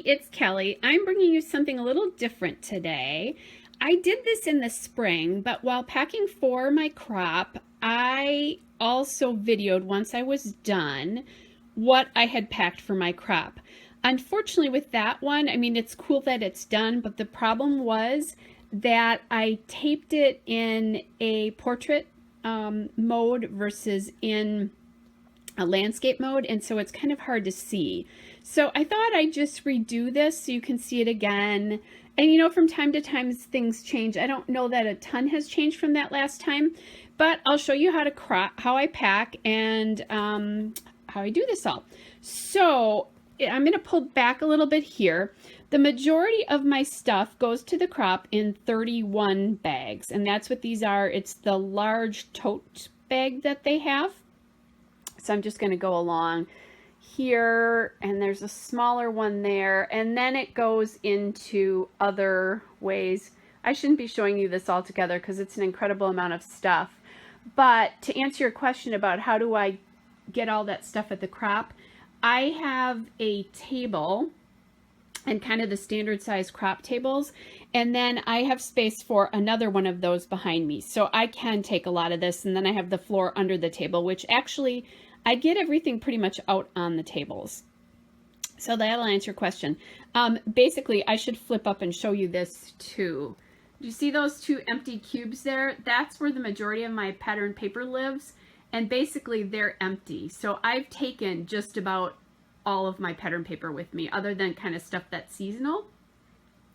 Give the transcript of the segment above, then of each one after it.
it's Kelly. I'm bringing you something a little different today. I did this in the spring, but while packing for my crop, I also videoed once I was done what I had packed for my crop. Unfortunately with that one, I mean, it's cool that it's done, but the problem was that I taped it in a portrait mode versus in a landscape mode, and so it's kind of hard to see. So I thought I'd just redo this so you can see it again. And you know, from time to time things change. I don't know that a ton has changed from that last time, but I'll show you how to how I pack and how I do this all. So I'm going to pull back a little bit here. The majority of my stuff goes to the crop in 31 bags, and that's what these are. It's the large tote bag that they have. So I'm just going to go along here, and there's a smaller one there, and then it goes into other ways. I shouldn't be showing you this all together because it's an incredible amount of stuff. But to answer your question about how do I get all that stuff at the crop, I have a table and kind of the standard size crop tables, and then I have space for another one of those behind me. So I can take a lot of this, and then I have the floor under the table, which actually I get everything pretty much out on the tables. So that'll answer your question. Basically, I should flip up and show you this too. Do you see those two empty cubes there? That's where the majority of my pattern paper lives, and basically they're empty. So I've taken just about all of my pattern paper with me, other than kind of stuff that's seasonal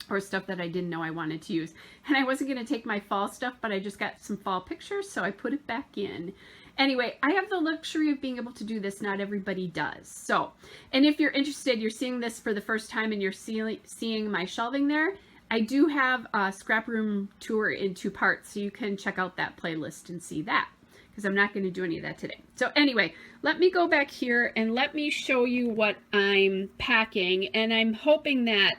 or stuff that I didn't know I wanted to use. And I wasn't going to take my fall stuff, but I just got some fall pictures, so I put it back in. Anyway, I have the luxury of being able to do this. Not everybody does. So, and if you're interested, you're seeing this for the first time and you're seeing my shelving there, I do have a scrap room tour in 2 parts, so you can check out that playlist and see that, because I'm not going to do any of that today. So anyway, let me go back here and let me show you what I'm packing, and I'm hoping that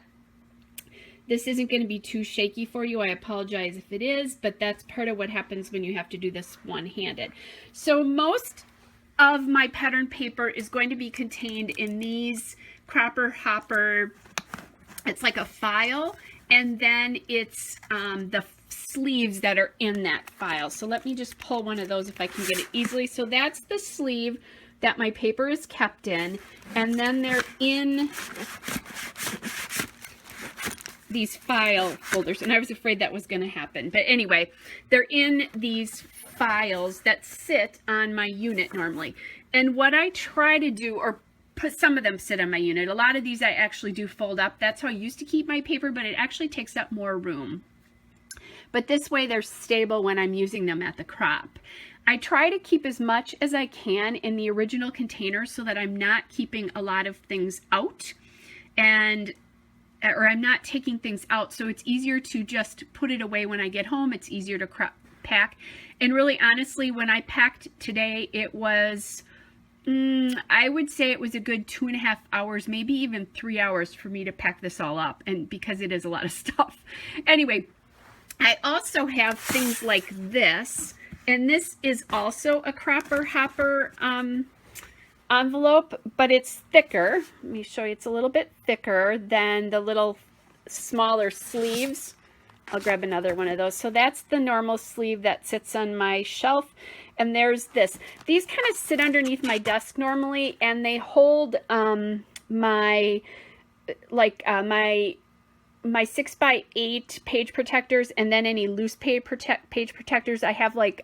this isn't going to be too shaky for you. I apologize if it is, but that's part of what happens when you have to do this one-handed. So most of my pattern paper is going to be contained in these Cropper Hopper. It's like a file, and then it's the sleeves that are in that file. So let me just pull one of those if I can get it easily. So that's the sleeve that my paper is kept in, and then they're in these file folders, and I was afraid that was going to happen. But anyway, they're in these files that sit on my unit normally. And what I try to do, or put some of them sit on my unit, a lot of these I actually do fold up. That's how I used to keep my paper, but it actually takes up more room. But this way they're stable when I'm using them at the crop. I try to keep as much as I can in the original container so that I'm not keeping a lot of things out, or I'm not taking things out, so it's easier to just put it away when I get home. It's easier to pack. And really, honestly, when I packed today, it was, I would say it was a good 2.5 hours, maybe even 3 hours for me to pack this all up, and because it is a lot of stuff. Anyway, I also have things like this, and this is also a Cropper Hopper envelope, but it's thicker. Let me show you. It's a little bit thicker than the little smaller sleeves. I'll grab another one of those. So that's the normal sleeve that sits on my shelf, and there's this. These kind of sit underneath my desk normally, and they hold my 6x8 page protectors, and then any loose page protectors. I have like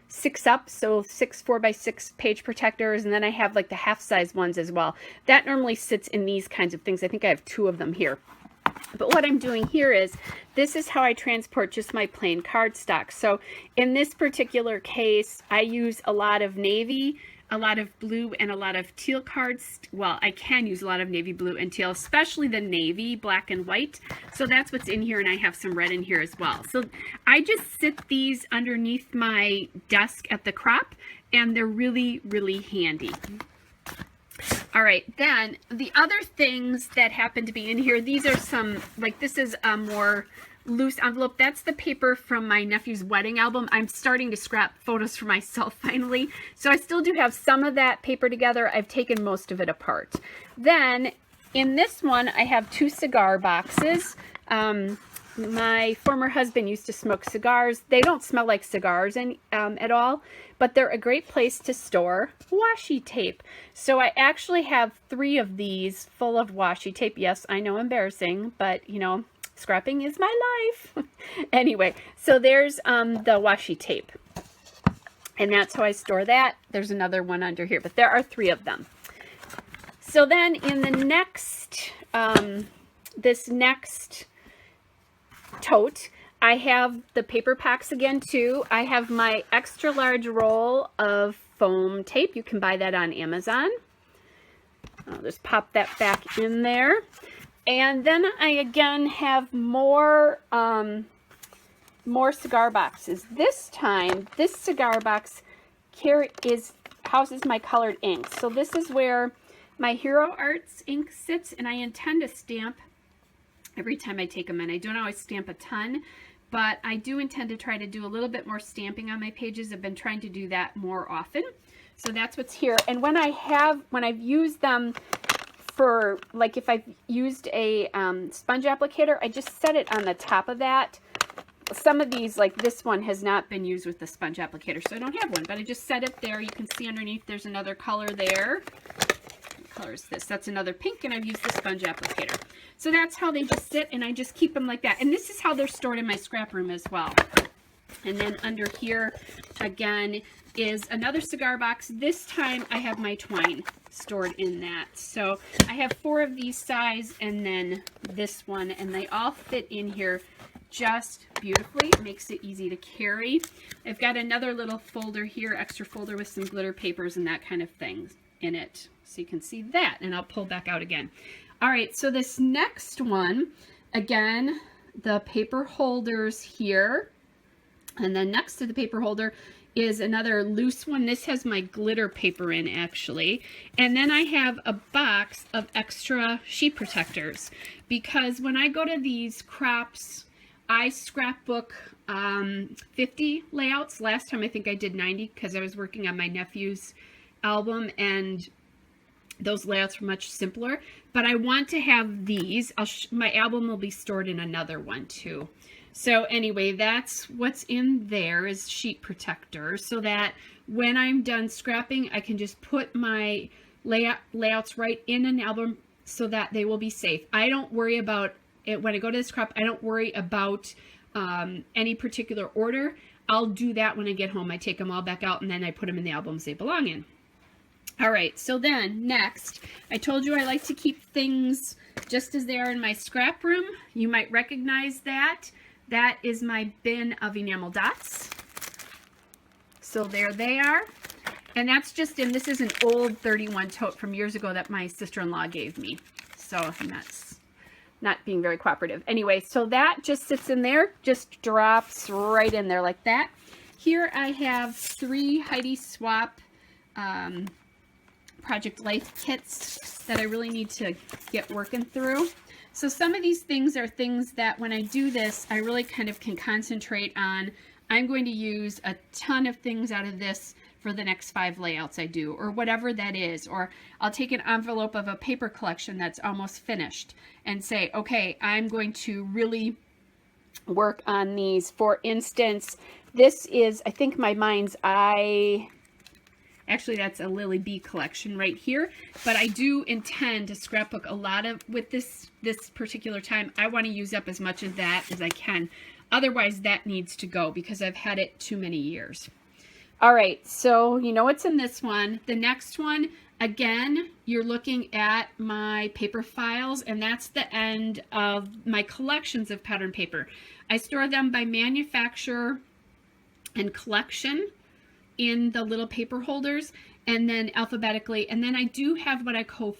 6 up, so 6 4x6 page protectors, and then I have like the half-size ones as well. That normally sits in these kinds of things. I think I have 2 of them here. But what I'm doing here is, this is how I transport just my plain cardstock. So in this particular case, I use a lot of navy, a lot of blue, and a lot of teal cards. Well, I can use a lot of navy, blue, and teal, especially the navy, black and white. So that's what's in here, and I have some red in here as well. So I just sit these underneath my desk at the crop, and they're really, really handy. All right, then the other things that happen to be in here, these are some, like this is a more loose envelope. That's the paper from my nephew's wedding album. I'm starting to scrap photos for myself finally. So I still do have some of that paper together. I've taken most of it apart. Then in this one, I have 2 cigar boxes. My former husband used to smoke cigars. They don't smell like cigars at all, but they're a great place to store washi tape. So I actually have 3 of these full of washi tape. Yes, I know, embarrassing, but you know, scrapping is my life. Anyway, so there's the washi tape. And that's how I store that. There's another one under here, but there are 3 of them. So then in the next, this next tote, I have the paper packs again too. I have my extra large roll of foam tape. You can buy that on Amazon. I'll just pop that back in there. And then I again have more cigar boxes. This time, this cigar box houses my colored ink. So this is where my Hero Arts ink sits, and I intend to stamp every time I take them in. I don't always stamp a ton, but I do intend to try to do a little bit more stamping on my pages. I've been trying to do that more often. So that's what's here. And when I've used them for, like if I've used a sponge applicator, I just set it on the top of that. Some of these, like this one, has not been used with the sponge applicator, so I don't have one, but I just set it there. You can see underneath there's another color there. What color is this? That's another pink, and I've used the sponge applicator. So that's how they just sit, and I just keep them like that. And this is how they're stored in my scrap room as well. And then under here, again, is another cigar box. This time I have my twine stored in that. So I have 4 of these size, and then this one, and they all fit in here just beautifully. It makes it easy to carry. I've got another little folder here, extra folder with some glitter papers and that kind of thing in it. So you can see that, and I'll pull back out again. All right, so this next one, again, the paper holders here, and then next to the paper holder is another loose one. This has my glitter paper in, actually. And then I have a box of extra sheet protectors, because when I go to these crops, I scrapbook 50 layouts. Last time I think I did 90 because I was working on my nephew's album, and those layouts were much simpler. But I want to have these. My album will be stored in another one too. So anyway, that's what's in there, is sheet protectors, so that when I'm done scrapping, I can just put my layouts right in an album so that they will be safe. I don't worry about it when I go to this crop. I don't worry about any particular order. I'll do that when I get home. I take them all back out, and then I put them in the albums they belong in. All right, so then next, I told you I like to keep things just as they are in my scrap room. You might recognize that. That is my bin of enamel dots. So there they are. And that's just in, this is an old 31 tote from years ago that my sister-in-law gave me. So that's not being very cooperative. Anyway, so that just sits in there, just drops right in there like that. Here I have 3 Heidi Swap Project Life kits that I really need to get working through. So some of these things are things that when I do this, I really kind of can concentrate on. I'm going to use a ton of things out of this for the next 5 layouts I do, or whatever that is. Or I'll take an envelope of a paper collection that's almost finished and say, okay, I'm going to really work on these. For instance, this is, I think, my Mind's Eye. Actually, that's a Lily Bee collection right here. But I do intend to scrapbook a lot of, with this particular time, I want to use up as much of that as I can. Otherwise, that needs to go because I've had it too many years. All right, so you know what's in this one. The next one, again, you're looking at my paper files, and that's the end of my collections of pattern paper. I store them by manufacturer and collection in the little paper holders, and then alphabetically, and then I do have what I call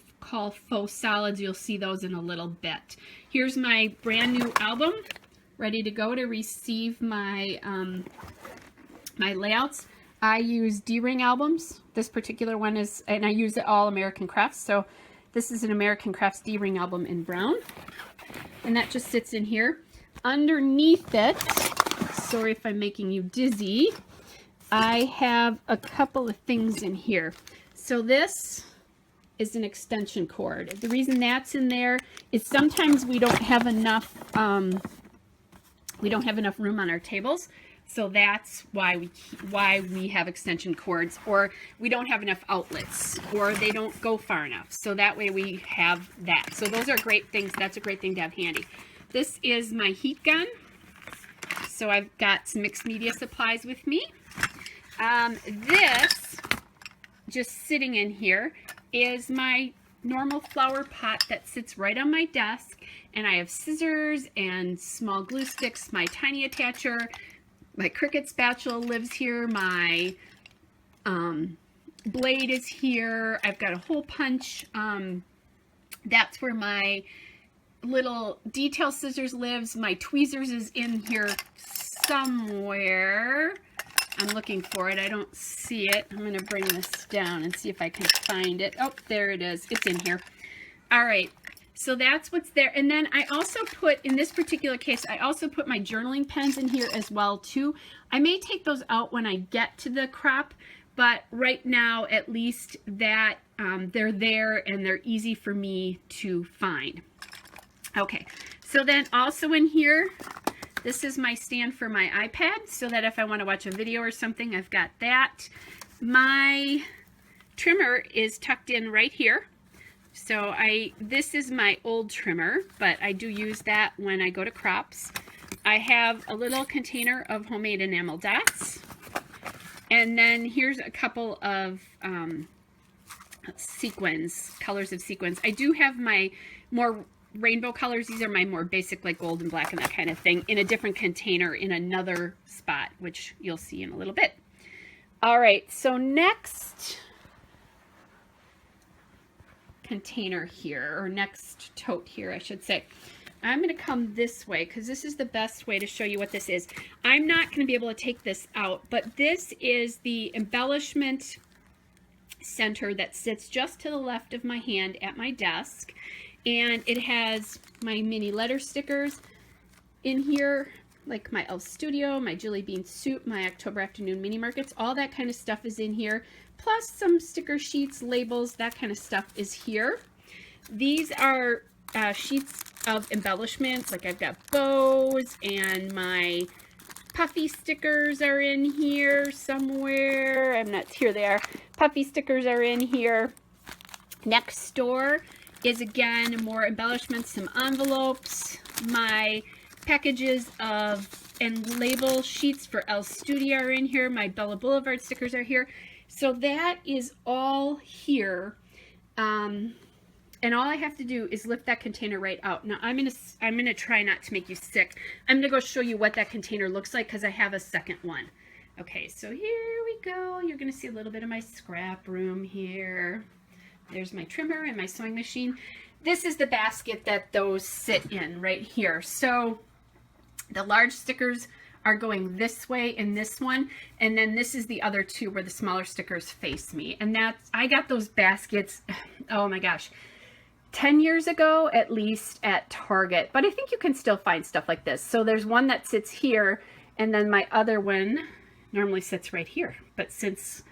faux solids. You'll see those in a little bit. Here's my brand new album ready to go to receive my my layouts. I use D-ring albums. This particular one is, and I use it all American Crafts, so this is an American Crafts D-ring album in brown, and that just sits in here. Underneath it, sorry if I'm making you dizzy, I have a couple of things in here. So this is an extension cord. The reason that's in there is sometimes we don't have enough room on our tables. So that's why we have extension cords, or we don't have enough outlets, or they don't go far enough. So that way we have that. So those are great things. That's a great thing to have handy. This is my heat gun. So I've got some mixed media supplies with me. This, just sitting in here, is my normal flower pot that sits right on my desk. And I have scissors and small glue sticks, my tiny attacher. My Cricut spatula lives here. My blade is here. I've got a hole punch. That's where my little detail scissors lives. My tweezers is in here somewhere. I'm looking for it. I don't see it. I'm going to bring this down and see if I can find it. Oh, there it is. It's in here. All right. So that's what's there. And then I also put, in this particular case, I also put my journaling pens in here as well too. I may take those out when I get to the crop, but right now at least that they're there and they're easy for me to find. Okay, so then also in here, this is my stand for my iPad, so that if I want to watch a video or something, I've got that. My trimmer is tucked in right here. So this is my old trimmer, but I do use that when I go to crops. I have a little container of homemade enamel dots. And then here's a couple of sequins, colors of sequins. I do have my more rainbow colors. These are my more basic, like gold and black and that kind of thing, in a different container in another spot, which you'll see in a little bit. All right, so next container here, or next tote here, I should say. I'm going to come this way because this is the best way to show you what this is. I'm not going to be able to take this out, but this is the embellishment center that sits just to the left of my hand at my desk, and it has my mini letter stickers in here, like my Elf Studio, my Jelly Bean Soup, my October Afternoon Mini Markets, all that kind of stuff is in here. Plus some sticker sheets, labels, that kind of stuff is here. These are sheets of embellishments, like I've got bows, and my puffy stickers are in here somewhere. I'm not, here they are. Puffy stickers are in here. Next door is again more embellishments, some envelopes, my packages of and label sheets for El Studio are in here. My Bella Boulevard stickers are here. So that is all here. And all I have to do is lift that container right out. Now I'm gonna try not to make you sick. I'm gonna go show you what that container looks like because I have a second one. Okay, so here we go. You're gonna see a little bit of my scrap room here. There's my trimmer and my sewing machine. This is the basket that those sit in right here. So the large stickers are going this way in this one, and then this is the other two where the smaller stickers face me. And that's, I got those baskets, oh my gosh, 10 years ago at least at Target, but I think you can still find stuff like this. So there's one that sits here, and then my other one normally sits right here, but since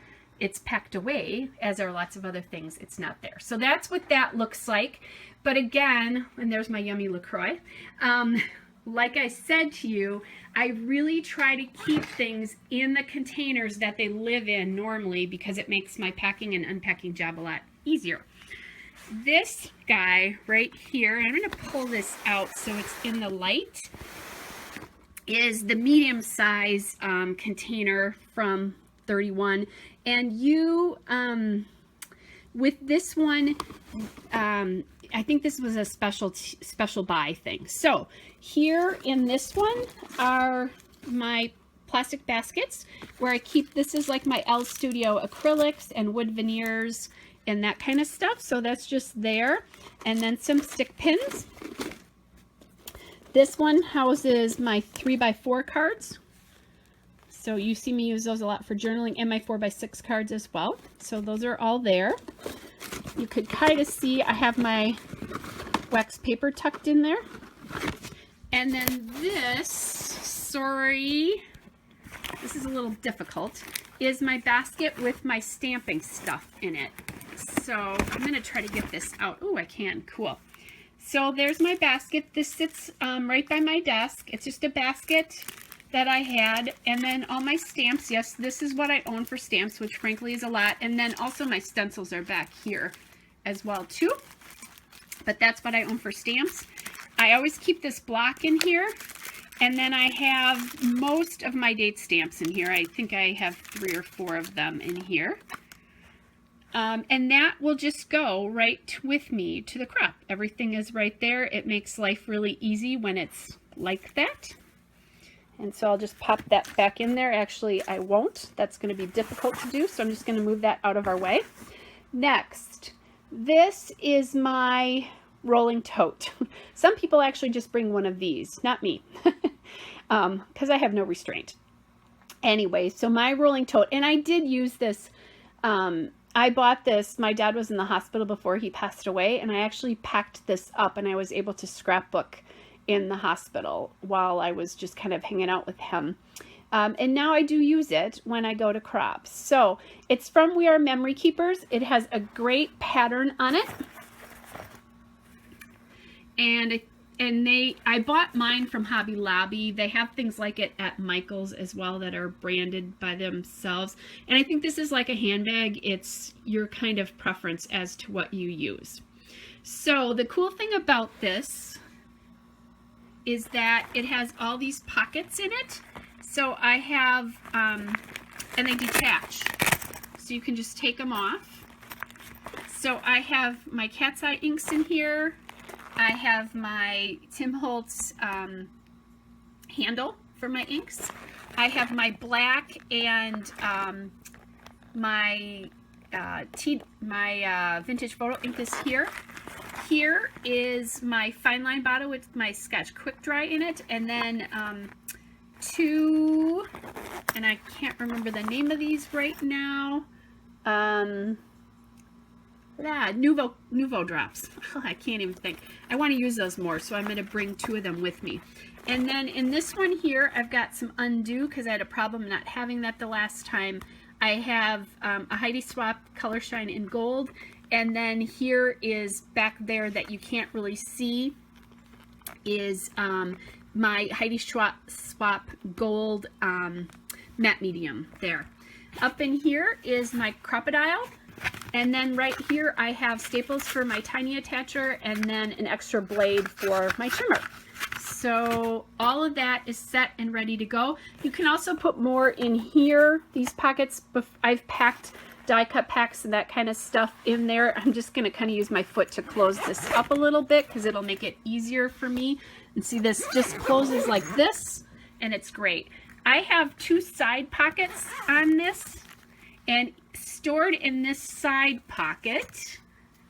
it's packed away, as are lots of other things, it's not there. So that's what that looks like. But again, and there's my yummy LaCroix. Like I said to you, I really try to keep things in the containers that they live in normally because it makes my packing and unpacking job a lot easier. This guy right here, and I'm going to pull this out so it's in the light, is the medium size container from 31. And you, with this one, I think this was a special buy thing. So here in this one are my plastic baskets where I keep, this is like my El Studio acrylics and wood veneers and that kind of stuff. So that's just there. And then some stick pins. This one houses my 3x4 cards. So you see me use those a lot for journaling, and my 4x6 cards as well. So those are all there. You could kind of see I have my wax paper tucked in there. And then this, sorry, this is a little difficult. is my basket with my stamping stuff in it. So I'm going to try to get this out. Oh, I can. Cool. So there's my basket. This sits right by my desk. It's just a basket that I had, and then all my stamps. Yes, this is what I own for stamps, which frankly is a lot. And then also my stencils are back here as well too, but that's what I own for stamps. I always keep this block in here, and then I have most of my date stamps in here. I think I have 3 or 4 of them in here. And that will just go right with me to the crop. Everything is right there. It makes life really easy when it's like that. And so I'll just pop that back in there. Actually, I won't. That's going to be difficult to do, so I'm just going to move that out of our way. Next, this is my rolling tote. Some people actually just bring one of these, not me, because I have no restraint. Anyway, so my rolling tote, and I did use this. I bought this. My dad was in the hospital before he passed away, and I actually packed this up, and I was able to scrapbook in the hospital while I was just kind of hanging out with him. And now I do use it when I go to crops. So it's from We Are Memory Keepers. It has a great pattern on it. And I bought mine from Hobby Lobby. They have things like it at Michael's as well that are branded by themselves. And I think this is like a handbag. It's your kind of preference as to what you use. So the cool thing about this is that it has all these pockets in it. So I have, and they detach. So you can just take them off. So I have my cat's eye inks in here. I have my Tim Holtz handle for my inks. I have my black and my vintage photo ink is here. Here is my fine line bottle with my Scotch Quick Dry in it, and then 2, and I can't remember the name of these right now. Nouveau drops. I can't even think. I want to use those more, so I'm going to bring 2 of them with me. And then in this one here, I've got some undo because I had a problem not having that the last time. I have a Heidi Swap Color Shine in gold, and then here is back there that you can't really see is my Heidi Swap gold matte medium there. Up in here is my Crocodile. And then right here I have staples for my tiny attacher and then an extra blade for my trimmer. So all of that is set and ready to go. You can also put more in here. These pockets, I've packed die cut packs and that kind of stuff in there. I'm just going to kind of use my foot to close this up a little bit because it'll make it easier for me. And see, this just closes like this and it's great. I have 2 side pockets on this, and stored in this side pocket,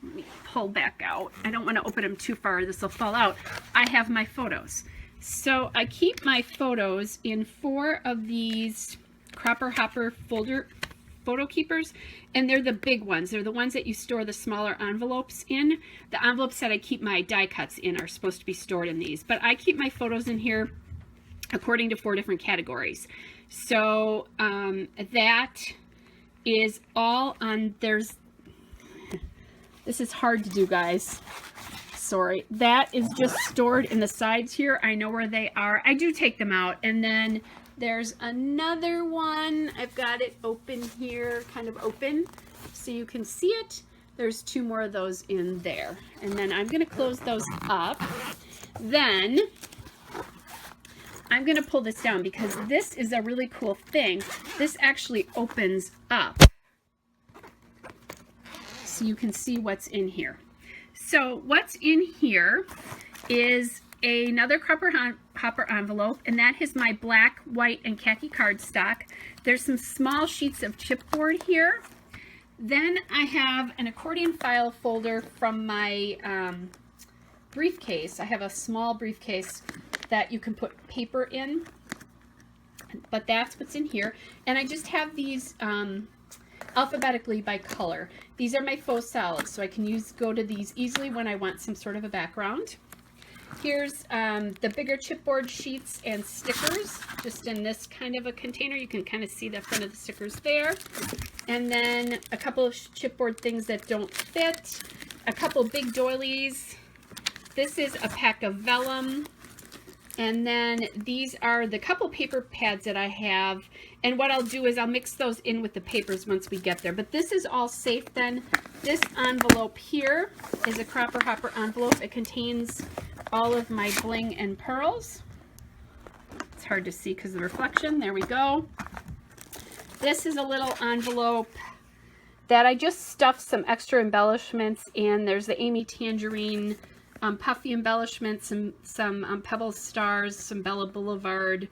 let me pull back out. I don't want to open them too far, this will fall out. I have my photos. So I keep my photos in 4 of these Cropper Hopper photo keepers, and they're the big ones. They're the ones that you store the smaller envelopes in. The envelopes that I keep my die cuts in are supposed to be stored in these, but I keep my photos in here according to 4 different categories. So that is all on, this is hard to do, guys. Sorry. That is just stored in the sides here. I know where they are. I do take them out. And then there's another one. I've got it open here, kind of open, so you can see it. There's 2 more of those in there. And then I'm going to close those up. Then I'm going to pull this down because this is a really cool thing. This actually opens up so you can see what's in here. So what's in here is another Cropper Hopper envelope, and that is my black, white, and khaki cardstock. There's some small sheets of chipboard here. Then I have an accordion file folder from my briefcase. I have a small briefcase that you can put paper in, but that's what's in here. And I just have these alphabetically by color. These are my faux solids, so I can go to these easily when I want some sort of a background. Here's the bigger chipboard sheets and stickers, just in this kind of a container. You can kind of see the front of the stickers there. And then a couple of chipboard things that don't fit. A couple big doilies. This is a pack of vellum. And then these are the couple paper pads that I have. And what I'll do is I'll mix those in with the papers once we get there. But this is all safe then. This envelope here is a Cropper Hopper envelope. It contains all of my bling and pearls. It's hard to see because of the reflection. There we go. This is a little envelope that I just stuffed some extra embellishments in. There's the Amy Tangerine puffy embellishments, some Pebble stars, some Bella Boulevard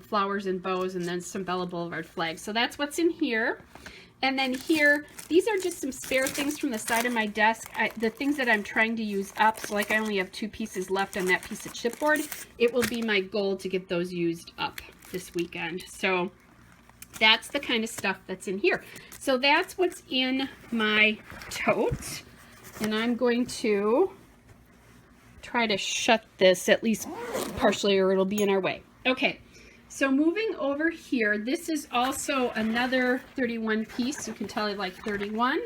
flowers and bows, and then some Bella Boulevard flags. So that's what's in here. And then here, these are just some spare things from the side of my desk. The things that I'm trying to use up, so like I only have 2 pieces left on that piece of chipboard. It will be my goal to get those used up this weekend. So that's the kind of stuff that's in here. So that's what's in my tote. And I'm going to try to shut this at least partially, or it'll be in our way. Okay. So moving over here, this is also another 31 piece. You can tell I like 31.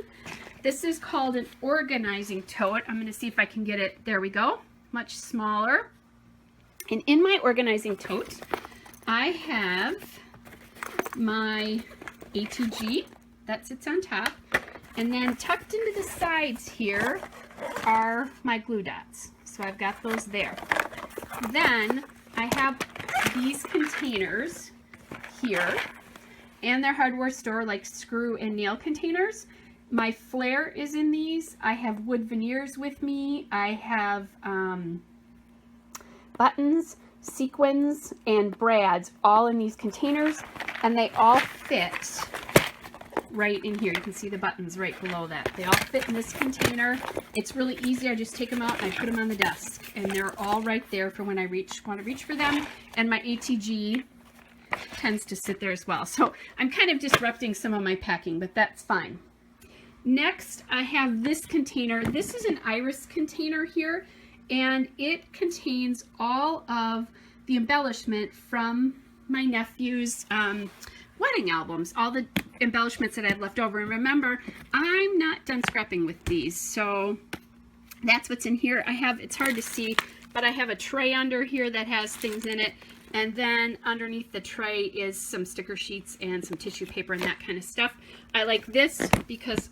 This is called an organizing tote. I'm going to see if I can get it. There we go. Much smaller. And in my organizing tote, I have my ATG that sits on top. And then tucked into the sides here are my glue dots. So I've got those there. Then I have these containers here, and their hardware store, like screw and nail containers. My flare is in these. I have wood veneers with me. I have buttons, sequins, and brads all in these containers, and they all fit right in here. You can see the buttons right below that. They all fit in this container. It's really easy. I just take them out and I put them on the desk, and they're all right there for when I want to reach for them. And my ATG tends to sit there as well. So I'm kind of disrupting some of my packing, but that's fine. Next, I have this container. This is an iris container here, and it contains all of the embellishment from my nephew's wedding albums, all the embellishments that I have left over. And remember, I'm not done scrapping with these, so that's what's in here. It's hard to see, but I have a tray under here that has things in it, and then underneath the tray is some sticker sheets and some tissue paper and that kind of stuff. I like this because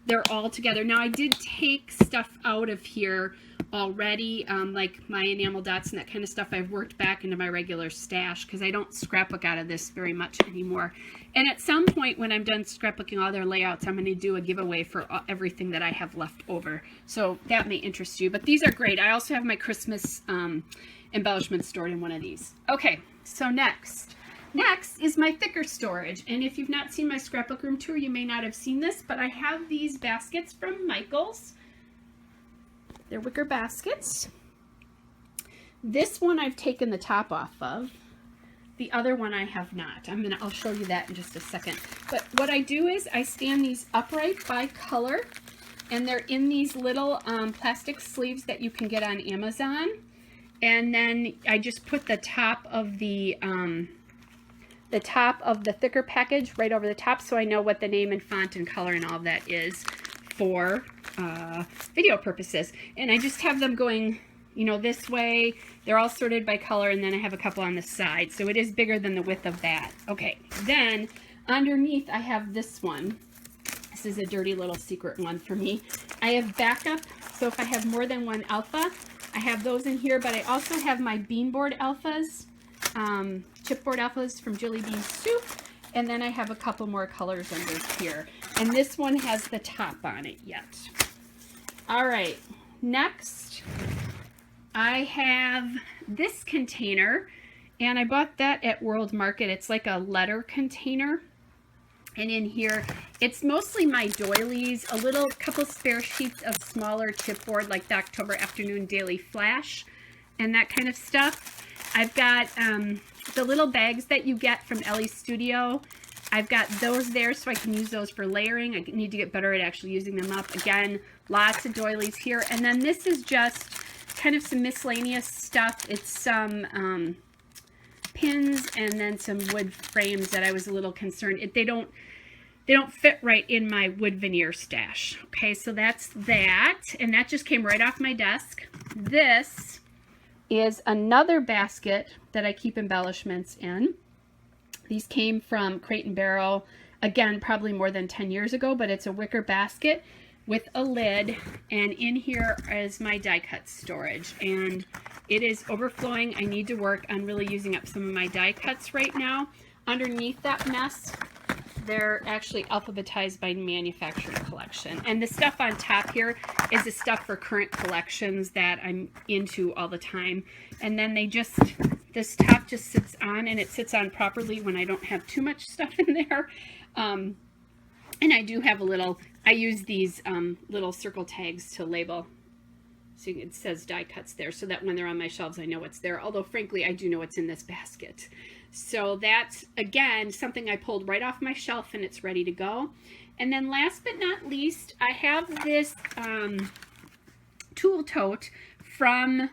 they're all together. Now I did take stuff out of here already, like my enamel dots and that kind of stuff. I've worked back into my regular stash because I don't scrapbook out of this very much anymore. And at some point when I'm done scrapbooking all their layouts, I'm going to do a giveaway for everything that I have left over. So that may interest you. But these are great. I also have my Christmas embellishments stored in one of these. Okay, so next is my thicker storage. And if you've not seen my scrapbook room tour, you may not have seen this, but I have these baskets from Michaels. They're wicker baskets. This one I've taken the top off of. The other one I have not. I'll show you that in just a second. But what I do is I stand these upright by color, and they're in these little plastic sleeves that you can get on Amazon. And then I just put the top of the thicker package right over the top, so I know what the name and font and color and all that is for video purposes. And I just have them going, you know, this way. They're all sorted by color, and then I have a couple on the side, so it is bigger than the width of that. Okay, then underneath I have this one. This is a dirty little secret one for me. I have backup, so if I have more than one alpha, I have those in here, but I also have my beanboard alphas, chipboard alphas from Jilly Bean Soup, and then I have a couple more colors under here. And this one has the top on it yet. All right, next I have this container, and I bought that at World Market. It's like a letter container. And in here, it's mostly my doilies, a little couple spare sheets of smaller chipboard, like the October Afternoon Daily Flash and that kind of stuff. I've got the little bags that you get from Ellie's Studio. I've got those there so I can use those for layering. I need to get better at actually using them up. Again, lots of doilies here. And then this is just kind of some miscellaneous stuff. It's some pins and then some wood frames that I was a little concerned. They don't fit right in my wood veneer stash. Okay, so that's that. And that just came right off my desk. This is another basket that I keep embellishments in. These came from Crate & Barrel, again, probably more than 10 years ago, but it's a wicker basket with a lid, and in here is my die cut storage, and it is overflowing. I need to work on really using up some of my die cuts right now. Underneath that mess, they're actually alphabetized by manufacturer collection, and the stuff on top here is the stuff for current collections that I'm into all the time. And then this top just sits on, and it sits on properly when I don't have too much stuff in there. And I do have I use these little circle tags to label. So it says die cuts there, so that when they're on my shelves, I know what's there. Although, frankly, I do know what's in this basket. So that's, again, something I pulled right off my shelf, and it's ready to go. And then last but not least, I have this tool tote from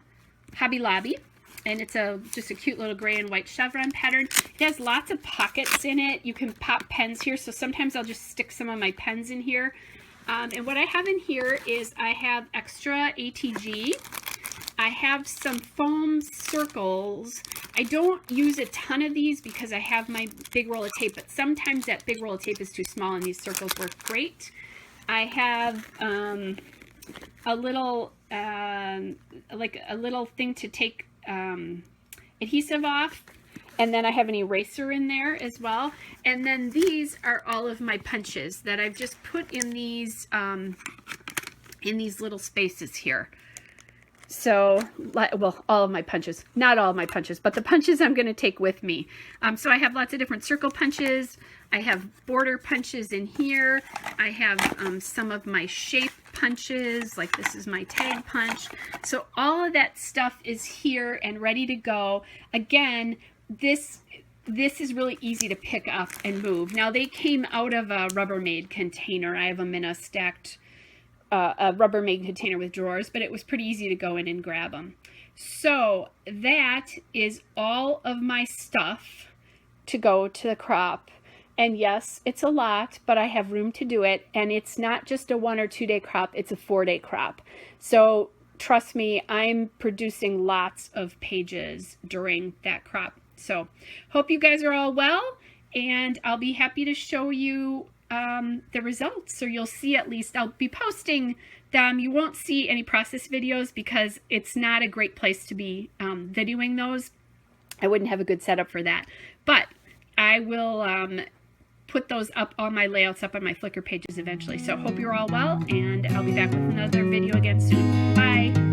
Hobby Lobby. And it's just a cute little gray and white chevron pattern. It has lots of pockets in it. You can pop pens here, so sometimes I'll just stick some of my pens in here. And what I have in here is I have extra ATG. I have some foam circles. I don't use a ton of these because I have my big roll of tape, but sometimes that big roll of tape is too small and these circles work great. I have a little, like a little thing to take adhesive off, and then I have an eraser in there as well. And then these are all of my punches that I've just put in these little spaces here. So, well, all of my punches, not all of my punches, but the punches I'm going to take with me. So I have lots of different circle punches. I have border punches in here. I have some of my shape punches, like this is my tag punch. So all of that stuff is here and ready to go. Again, this is really easy to pick up and move. Now, they came out of a Rubbermaid container. I have them in a stacked a Rubbermaid container with drawers, but it was pretty easy to go in and grab them. So that is all of my stuff to go to the crop. And yes, it's a lot, but I have room to do it. And it's not just a 1 or 2 day crop, it's a 4-day crop. So trust me, I'm producing lots of pages during that crop. So hope you guys are all well, and I'll be happy to show you the results, so you'll see. At least I'll be posting them. You won't see any process videos because it's not a great place to be videoing those. I wouldn't have a good setup for that, but I will put those up, all my layouts up on my Flickr pages eventually. So hope you're all well, and I'll be back with another video again soon. Bye.